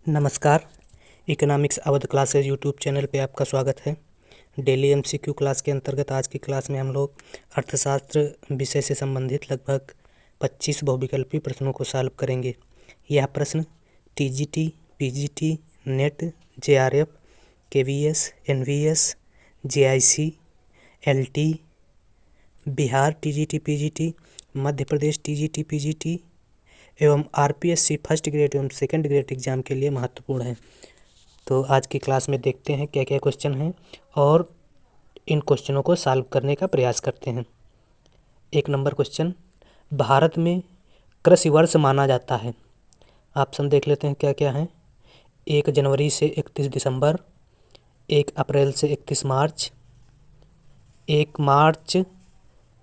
नमस्कार। Economics Awadh classes YouTube channel पे आपका स्वागत है। डेली एमसीक्यू क्लास के अंतर्गत आज की क्लास में हम लोग अर्थशास्त्र विषय से संबंधित लगभग 25 बहुविकल्पी प्रश्नों को सॉल्व करेंगे। यह प्रश्न TGT, PGT, NET, JRF, KVS, NVS, JIC, LT, Bihar TGT PGT, Madhya Pradesh TGT PGT एवं आरपीएससी फर्स्ट ग्रेड एवं सेकंड ग्रेड एग्जाम के लिए महत्वपूर्ण है। तो आज की क्लास में देखते हैं क्या क्या क्वेश्चन हैं और इन क्वेश्चनों को सॉल्व करने का प्रयास करते हैं। 1 नंबर क्वेश्चन, भारत में कृषि वर्ष माना जाता है। ऑप्शन देख लेते हैं क्या क्या है। 1 जनवरी से 31 दिसंबर, 1 अप्रैल से 31 मार्च, 1 मार्च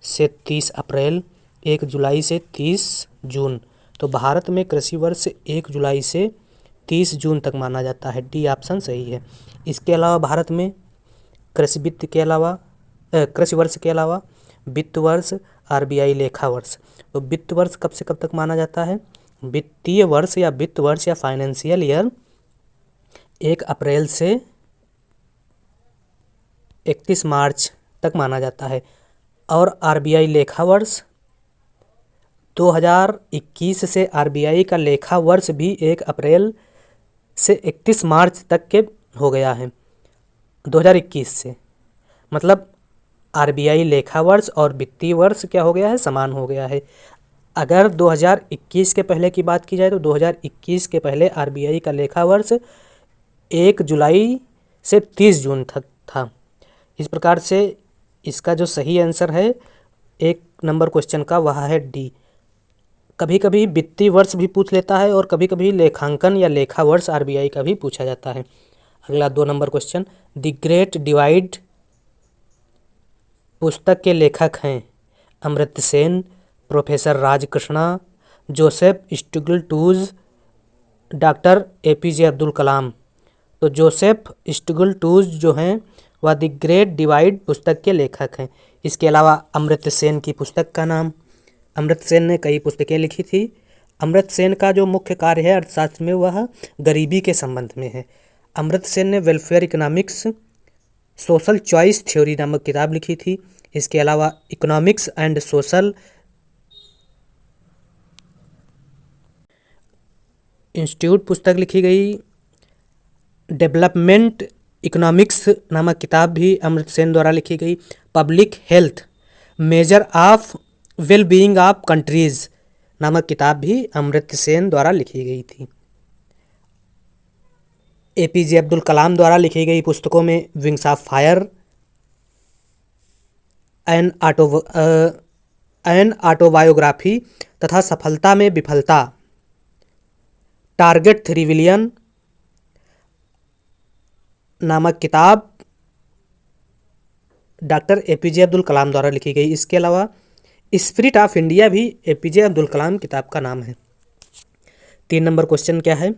से 30 अप्रैल, 1 जुलाई से 30 जून। तो भारत में कृषि वर्ष 1 जुलाई से 30 जून तक माना जाता है। डी ऑप्शन सही है। इसके अलावा भारत में कृषि वर्ष के अलावा वित्त वर्ष, आरबीआई लेखा वर्ष। तो वित्त वर्ष कब से कब तक माना जाता है? वित्तीय वर्ष या वित्त वर्ष या फाइनेंशियल ईयर 1 अप्रैल से 31 मार्च तक माना जाता है। और आरबीआई लेखा वर्ष 2021 से आरबीआई का लेखा वर्ष भी 1 अप्रैल से 31 मार्च तक के हो गया है। 2021 से मतलब आरबीआई लेखा वर्ष और वित्तीय वर्ष क्या हो गया है? समान हो गया है। अगर 2021 के पहले की बात की जाए तो 2021 के पहले आरबीआई का लेखा वर्ष 1 जुलाई से 30 जून तक था। इस प्रकार से इसका जो सही आंसर है 1 नंबर क्वेश्चन का वह है डी। कभी कभी वित्तीय वर्ष भी पूछ लेता है और कभी कभी लेखांकन या लेखा वर्ष आरबीआई का भी पूछा जाता है। अगला 2 number question, the great divide पुस्तक के लेखक हैं Amartya Sen, professor Rajkrishna, Joseph Stiglitz, doctor APJ Abdul Kalam. तो जोसेफ स्टिग्लटूज जो हैं वह द ग्रेट डिवाइड पुस्तक के लेखक हैं। इसके अलावा अमर्त्य सेन की पुस्तक का नाम, अमर्त्य सेन ने कई पुस्तकें लिखी थी। अमर्त्य सेन का जो मुख्य कार्य है अर्थशास्त्र में वह गरीबी के संबंध में है। अमर्त्य सेन ने welfare economics, social choice theory नामक किताब लिखी थी। इसके अलावा इकोनॉमिक्स एंड सोशल इंस्टीट्यूट पुस्तक लिखी गई। डेवलपमेंट इकोनॉमिक्स नामक किताब भी अमर्त्य सेन द्वारा लिखी गई। Public health measure of well being of countries नामक किताब भी अमर्त्य सेन द्वारा लिखी गई थी। एपीजे अब्दुल कलाम द्वारा लिखी गई पुस्तकों में wings of fire, an autobiography तथा सफलता में विफलता, टारगेट 3 बिलियन नामक किताब डॉक्टर एपीजे अब्दुल कलाम द्वारा लिखी गई। इसके अलावा स्पिरिट ऑफ इंडिया भी एपीजे अब्दुल कलाम किताब का नाम है। 3 नंबर क्वेश्चन क्या है?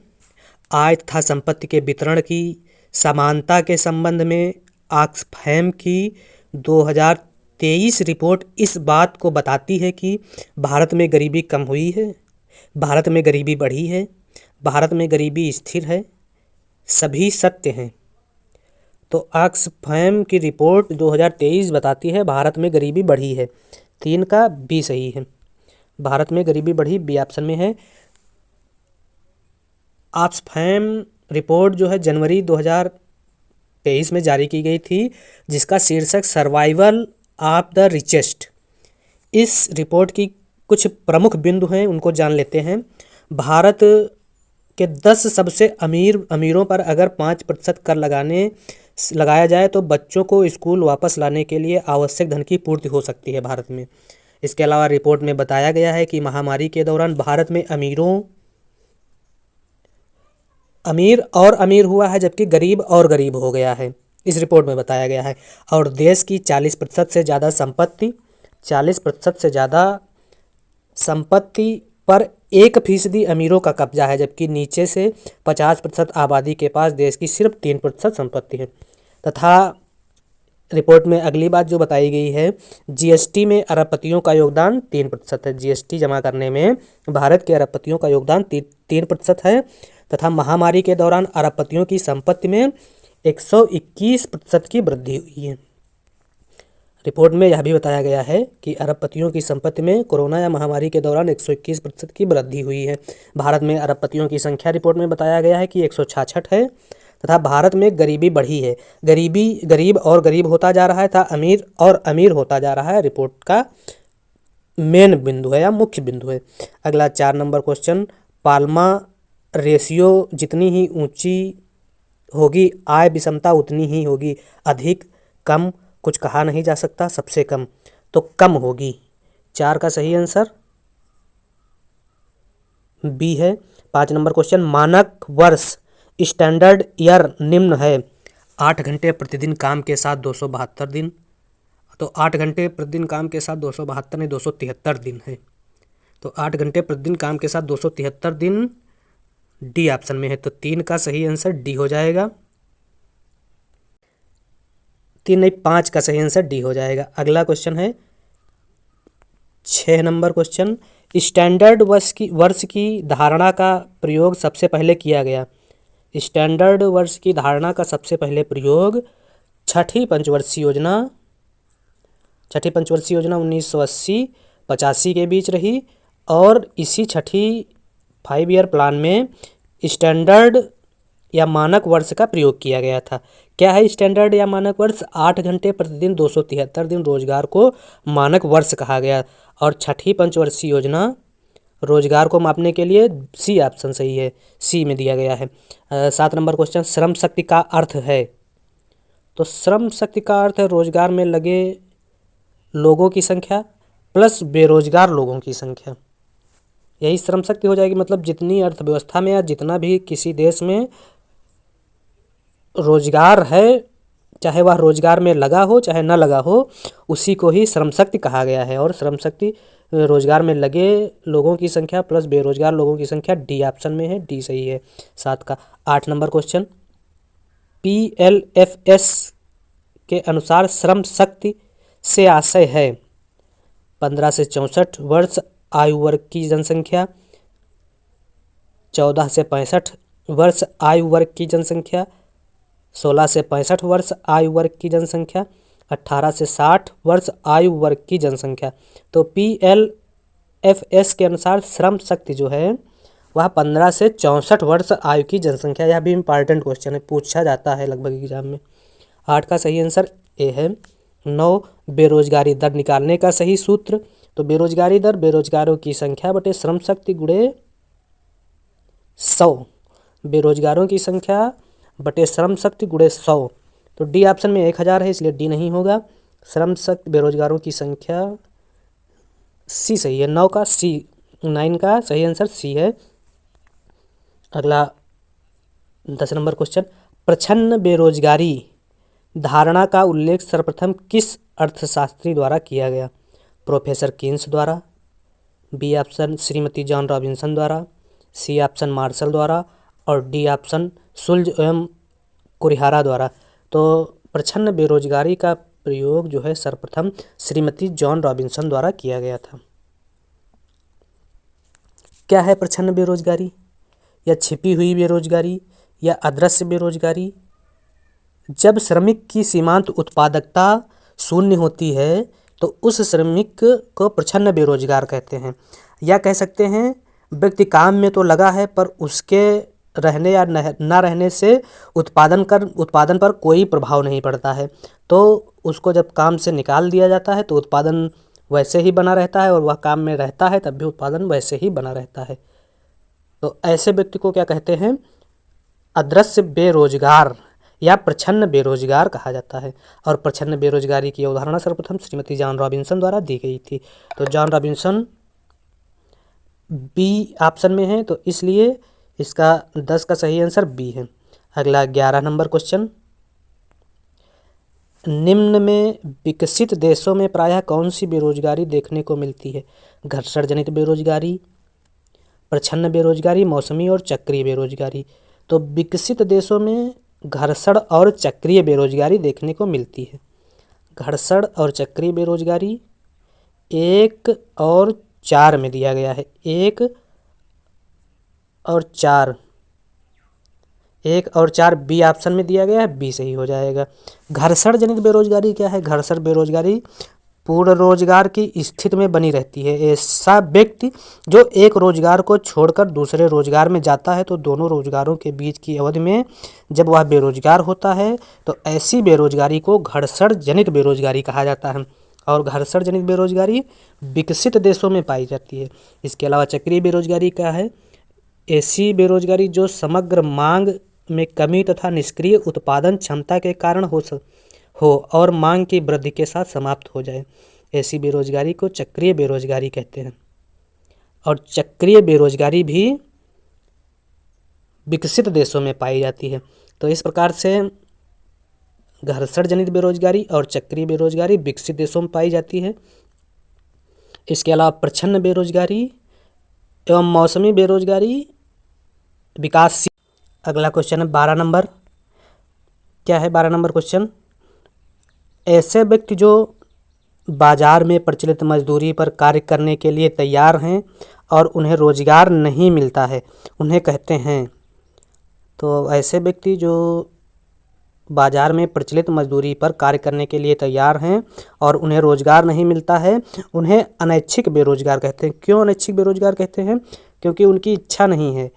आय तथा संपत्ति के वितरण की समानता के संबंध में ऑक्सफैम की 2023 रिपोर्ट इस बात को बताती है कि भारत में गरीबी कम हुई है, भारत में गरीबी बढ़ी है, भारत में गरीबी स्थिर है, सभी सत्य हैं। तो ऑक्सफैम की रिपोर्ट 2023 बताती है भारत में गरीबी बढ़ी है। 3 का बी सही है। भारत में गरीबी बढ़ी बी ऑप्शन में है। ऑक्सफैम रिपोर्ट जो है जनवरी 2023 में जारी की गई थी, जिसका शीर्षक सर्वाइवल ऑफ द रिचेस्ट। इस रिपोर्ट की कुछ प्रमुख बिंदु हैं, उनको जान लेते हैं। भारत के 10 सबसे अमीरों पर अगर 5% कर लगाया जाए तो बच्चों को स्कूल वापस लाने के लिए आवश्यक धन की पूर्ति हो सकती है भारत में। इसके अलावा रिपोर्ट में बताया गया है कि महामारी के दौरान भारत में अमीर और अमीर हुआ है जबकि गरीब और गरीब हो गया है, इस रिपोर्ट में बताया गया है। और देश की 40% से ज़्यादा संपत्ति पर 1% अमीरों का कब्जा है, जबकि नीचे से 50% आबादी के पास देश की सिर्फ 3% संपत्ति है। तथा रिपोर्ट में अगली बात जो बताई गई है, जीएसटी में अरबपतियों का योगदान 3% है। जीएसटी जमा करने में भारत के अरबपतियों का योगदान 3% है, तथा महामारी के दौरान अरबपतियों की संपत्ति में 121% की वृद्धि हुई है। रिपोर्ट में यह भी बताया गया है कि अरबपतियों की संपत्ति में कोरोना या महामारी के दौरान 121% की वृद्धि हुई है। भारत में अरबपतियों की संख्या रिपोर्ट में बताया गया है कि 166 है तथा भारत में गरीबी बढ़ी है। गरीब और गरीब होता जा रहा है तथा अमीर और अमीर होता जा रहा है। रिपोर्ट का मेन बिंदु है या मुख्य बिंदु है। अगला 4 नंबर क्वेश्चन, पाल्मा रेशियो जितनी ही ऊंची होगी आय विषमता उतनी ही होगी। अधिक, कम, कुछ कहा नहीं जा सकता, सबसे कम, तो कम होगी। 4 का सही आंसर बी है। 5 नंबर क्वेश्चन, मानक वर्ष स्टैंडर्ड ईयर निम्न है। 8 घंटे प्रतिदिन काम के साथ 272 दिन, तो 8 घंटे प्रतिदिन काम के साथ 272 नहीं 273 दिन है। तो 8 घंटे प्रतिदिन काम के साथ 273 दिन डी ऑप्शन में है। तो 3 का सही आंसर डी हो जाएगा। 3 नहीं 5 का सही आंसर डी हो जाएगा। अगला क्वेश्चन है 6 नंबर क्वेश्चन, स्टैंडर्ड वर्ष की धारणा का प्रयोग सबसे पहले किया गया। स्टैंडर्ड वर्ष की धारणा का सबसे पहले प्रयोग छठी पंचवर्षीय योजना 1980-85 के बीच रही और इसी छठी 5 ईयर प्लान में स्टैंडर्ड या मानक वर्ष का प्रयोग किया गया था। क्या है स्टैंडर्ड या मानक वर्ष? 8 घंटे प्रतिदिन 273 दिन रोजगार को मानक वर्ष कहा गया और छठी पंचवर्षीय योजना रोजगार को मापने के लिए सी ऑप्शन सही है, सी में दिया गया है। 7 नंबर क्वेश्चन, श्रम शक्ति का अर्थ है। तो श्रम शक्ति का अर्थ है रोजगार में लगे लोगों की संख्या प्लस बेरोजगार लोगों की संख्या, यही श्रम शक्ति हो जाएगी। मतलब जितनी अर्थव्यवस्था में या जितना भी किसी देश में रोजगार है, चाहे वह रोजगार में लगा हो चाहे न लगा हो, उसी को ही श्रम शक्ति कहा गया है। और श्रम शक्ति रोजगार में लगे लोगों की संख्या प्लस बेरोजगार लोगों की संख्या डी ऑप्शन में है, डी सही है 7 का। 8 नंबर क्वेश्चन, PLFS के अनुसार श्रम शक्ति से आशय है 15 से 64 वर्ष आयु वर्ग की जनसंख्या, 14 से 65 वर्ष आयु वर्ग की जनसंख्या, 16 से 65 वर्ष आयु वर्ग की जनसंख्या, 18 से 60 वर्ष आयु वर्ग की जनसंख्या। तो PLFS के अनुसार श्रम शक्ति जो है वह 15 से 64 वर्ष आयु की जनसंख्या। यह भी इम्पॉर्टेंट क्वेश्चन है, पूछा जाता है लगभग एग्जाम में। 8 का सही आंसर ए है। 9 बेरोजगारी दर निकालने का सही सूत्र। तो बेरोजगारी दर बेरोजगारों की संख्या बटे श्रम शक्ति गुणे 100, बेरोजगारों की संख्या बटे श्रम शक्ति गुणे 100। तो डी ऑप्शन में 1000 है इसलिए डी नहीं होगा। श्रम शक्ति बेरोजगारों की संख्या सी सही है। 9 का सी, 9 का सही आंसर सी है। अगला 10 नंबर क्वेश्चन, प्रच्छन्न बेरोजगारी धारणा का उल्लेख सर्वप्रथम किस अर्थशास्त्री द्वारा किया गया? प्रोफेसर कीन्स द्वारा, B option Shrimati Joan Robinson द्वारा, सी ऑप्शन मार्शल द्वारा और डी ऑप्शन शुल्ज एवं कुरिहारा द्वारा। तो प्रच्छन्न बेरोजगारी का प्रयोग जो है सर्वप्रथम श्रीमती जॉन रॉबिन्सन द्वारा किया गया था। क्या है प्रच्छन्न बेरोजगारी या छिपी हुई बेरोजगारी या अदृश्य बेरोजगारी? जब श्रमिक की सीमांत उत्पादकता शून्य होती है तो उस श्रमिक को प्रच्छन्न बेरोजगार कहते हैं। या कह सकते हैं व्यक्ति काम में तो लगा है पर उसके रहने या न रहने से उत्पादन पर कोई प्रभाव नहीं पड़ता है, तो उसको जब काम से निकाल दिया जाता है तो उत्पादन वैसे ही बना रहता है और वह काम में रहता है तब भी उत्पादन वैसे ही बना रहता है। तो ऐसे व्यक्ति को क्या कहते हैं? अदृश्य बेरोजगार या प्रच्छन्न बेरोजगार कहा जाता है। और प्रच्छन्न बेरोजगारी की अवधारणा सर्वप्रथम श्रीमती जॉन रॉबिन्सन द्वारा दी गई थी। तो जॉन रॉबिन्सन बी ऑप्शन में है, तो इसलिए इसका 10 का सही आंसर बी है। अगला 11 नंबर क्वेश्चन, निम्न में विकसित देशों में प्रायः कौन सी बेरोजगारी देखने को मिलती है? घर्षण जनित बेरोजगारी, प्रच्छन्न बेरोजगारी, मौसमी और चक्रीय बेरोजगारी। तो विकसित देशों में घर्षण और चक्रीय बेरोजगारी देखने को मिलती है। घर्षण और चक्रीय बेरोजगारी 1 और 4 में दिया गया है। 1 और 4 1 और 4 बी ऑप्शन में दिया गया है, बी सही हो जाएगा। घर्षण जनित बेरोजगारी क्या है? घर्षण बेरोजगारी पूर्ण रोजगार की स्थिति में बनी रहती है। ऐसा व्यक्ति जो एक रोजगार को छोड़कर दूसरे रोजगार में जाता है तो दोनों रोजगारों के बीच की अवधि में जब वह बेरोजगार होता है तो ऐसी बेरोजगारी को घर्षण जनित बेरोजगारी कहा जाता है। और घर्षण जनित बेरोजगारी विकसित देशों में पाई जाती है। इसके अलावा चक्रीय बेरोजगारी क्या है? ऐसी बेरोजगारी जो समग्र मांग में कमी तथा निष्क्रिय उत्पादन क्षमता के कारण हो और मांग की वृद्धि के साथ समाप्त हो जाए, ऐसी बेरोजगारी को चक्रीय बेरोजगारी कहते हैं। और चक्रीय बेरोजगारी भी विकसित देशों में पाई जाती है। तो इस प्रकार से घर्षण जनित बेरोजगारी और चक्रीय बेरोजगारी विकसित देशों में पाई जाती है। इसके अलावा प्रच्छन्न बेरोजगारी एवं मौसमी बेरोजगारी विकासशील। अगला क्वेश्चन है 12 नंबर। क्या है 12 नंबर क्वेश्चन? ऐसे व्यक्ति जो बाजार में प्रचलित मजदूरी पर कार्य करने के लिए तैयार हैं और उन्हें रोजगार नहीं मिलता है, उन्हें कहते हैं। तो ऐसे व्यक्ति जो बाजार में प्रचलित मजदूरी पर कार्य करने के लिए तैयार हैं और उन्हें रोजगार नहीं मिलता है, उन्हें अनैच्छिक बेरोजगार कहते हैं। क्यों अनैच्छिक बेरोजगार कहते हैं? क्योंकि उनकी इच्छा नहीं है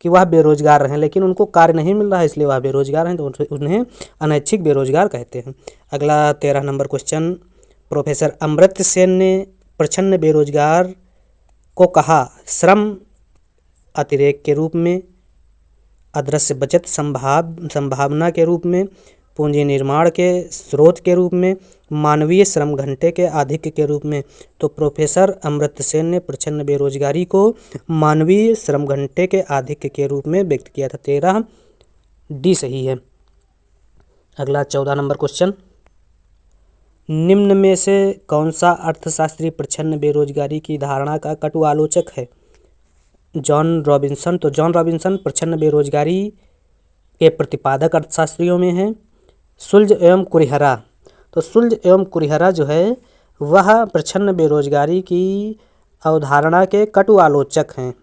कि वह बेरोजगार रहें, लेकिन उनको कार्य नहीं मिल रहा है इसलिए वह बेरोजगार हैं, तो उन्हें अनैच्छिक बेरोजगार कहते हैं। अगला 13 number question. Professor Amartya Sen ने प्रच्छन्न बेरोजगार को कहा श्रम अतिरेक के रूप में, अदृश्य बचत संभावना के रूप में, पूंजी निर्माण के स्रोत के रूप में, मानवीय श्रम घंटे के आधिक्य के रूप में। तो प्रोफेसर अमर्त्य सेन ने प्रच्छन्न बेरोजगारी को मानवीय श्रम घंटे के आधिक्य के रूप में व्यक्त किया था। 13 डी सही है। अगला 14 नंबर क्वेश्चन। निम्न में से कौन सा अर्थशास्त्री प्रच्छन्न बेरोजगारी की धारणा का कटु आलोचक है? John Robinson. तो जॉन रॉबिन्सन प्रच्छन्न बेरोजगारी के प्रतिपादक अर्थशास्त्रियों में हैं। शुल्ज एवं कुरिहरा। तो शुल्ज एवं कुरिहरा जो है वह प्रच्छन्न बेरोजगारी की अवधारणा के कटु आलोचक हैं।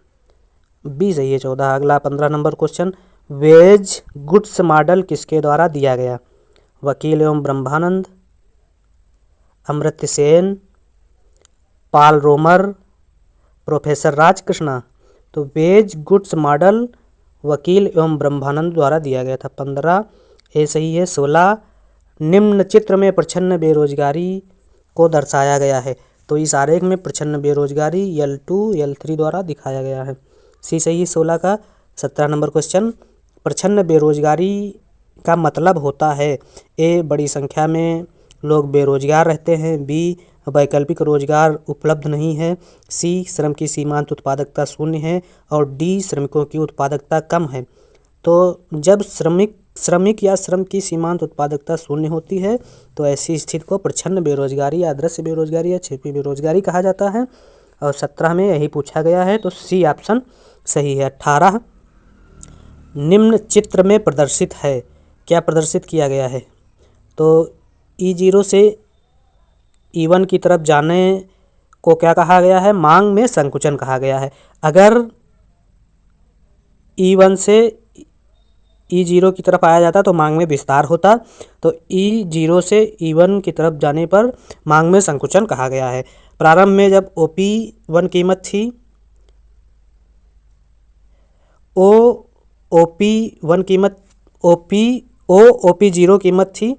बी सही है 14। अगला 15 number question. Wage goods model किसके द्वारा दिया गया? वकील एवं Brahmananda, Amartya Sen, Paul Romer, professor Rajkrishna. तो वेज गुड्स मॉडल वकील एवं ब्रह्मानंद द्वारा दिया गया था। 15 ए सही है। 16 निम्न चित्र में प्रच्छन्न बेरोजगारी को दर्शाया गया है। तो इस आरेख में प्रच्छन्न बेरोजगारी L2 L3 द्वारा दिखाया गया है। सी सही है 16 का। 17 नंबर क्वेश्चन। प्रच्छन्न बेरोजगारी का मतलब होता है ए बड़ी संख्या में लोग बेरोजगार रहते हैं, बी वैकल्पिक रोजगार उपलब्ध नहीं है, सी श्रम की सीमांत उत्पादकता शून्य है और डी श्रमिकों की उत्पादकता कम है। तो जब श्रमिक या श्रम की सीमांत उत्पादकता शून्य होती है तो ऐसी स्थिति को प्रच्छन्न बेरोजगारी या अदृश्य बेरोजगारी या छिपी बेरोजगारी कहा जाता है। और 17 में यही पूछा गया है, तो सी ऑप्शन सही है। 18 निम्न चित्र में प्रदर्शित है। क्या प्रदर्शित किया गया है? तो E0 से E1 की तरफ जाने को क्या कहा गया है? मांग में संकुचन कहा गया है। अगर E1 से E0 की तरफ आया जाता तो मांग में विस्तार होता, तो E0 से E1 की तरफ जाने पर मांग में संकुचन कहा गया है। प्रारंभ में जब OP1 कीमत थी, OP1 कीमत OP0 कीमत थी,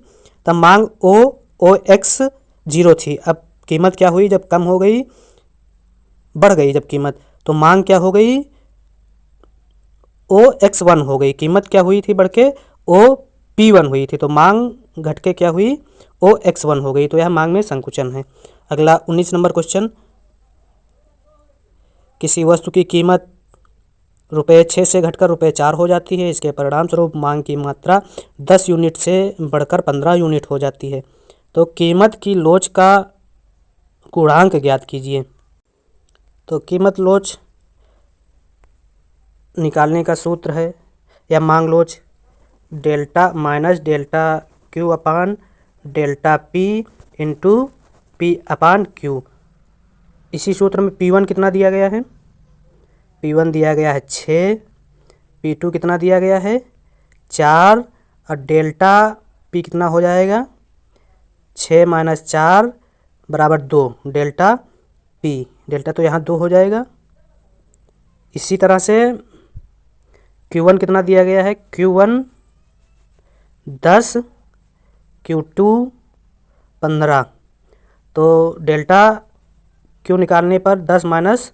तब मांग OX0 थी। अब कीमत क्या हुई? जब कम हो गई, बढ़ गई जब कीमत, तो मांग क्या हो गई? OX1 हो गई। कीमत क्या हुई थी बढ़ के? OP1 हुई थी, तो मांग घट के क्या हुई? OX1 हो गई। तो यह मांग में संकुचन है। अगला 19 नंबर क्वेश्चन। किसी वस्तु की कीमत ₹6 से घटकर ₹4 हो जाती है। इसके परिणाम स्वरूप मांग की मात्रा 10 यूनिट से बढ़कर 15 यूनिट हो जाती है। तो कीमत की लोच का गुणांक ज्ञात कीजिए। तो कीमत लोच निकालने का सूत्र है या मांग लोच डेल्टा माइनस डेल्टा Q अपान डेल्टा P इंटू P अपान Q। इसी सूत्र में P1 कितना दिया गया है? P1 दिया गया है 6, P2 कितना दिया गया है? 4 और डेल्टा पी कितना हो जाएगा, 6 माइनस 4 बराबर 2 डेल्टा पी। डेल्टा तो यहाँ 2 हो जाएगा। इसी तरह से Q1 कितना दिया गया है, Q1 10, Q2 15। तो डेल्टा Q निकालने पर 10 माइनस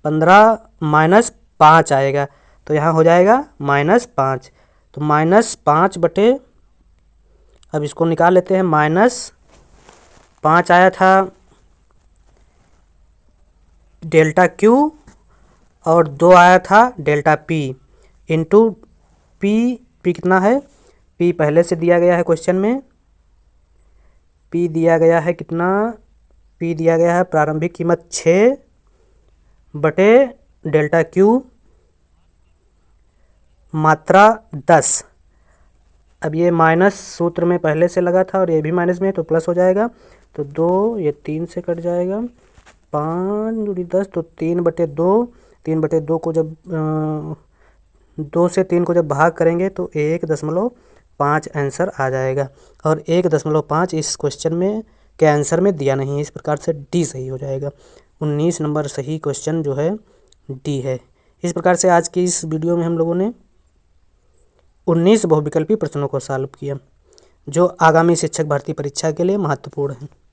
15 माइनस 5 आएगा, तो यहाँ हो जाएगा -5। तो -5 बटे, अब इसको निकाल लेते हैं, -5 आया था डेल्टा Q और 2 आया था delta P into P। P कितना है, P पहले से दिया गया है क्वेश्चन में। P दिया गया है कितना, P दिया गया है प्रारंभिक कीमत 6 बटे डेल्टा Q मात्रा 10। अब ये माइनस सूत्र में पहले से लगा था और ये भी माइनस में है, तो प्लस हो जाएगा। तो 2, ये 3 से कट जाएगा, 5 दूनी 10, तो 3/2। 3/2 को जब 2 से 3 को जब भाग करेंगे तो 1.5 आंसर आ जाएगा। और 1.5 इस क्वेश्चन में के आंसर में दिया नहीं है, इस प्रकार से डी सही हो जाएगा। 19 नंबर सही क्वेश्चन जो है डी है। इस प्रकार से आज की इस वीडियो में हम लोगों ने 19 बहुविकल्पी प्रश्नों को सॉल्व किया, जो आगामी शिक्षक भर्ती परीक्षा के लिए महत्वपूर्ण है।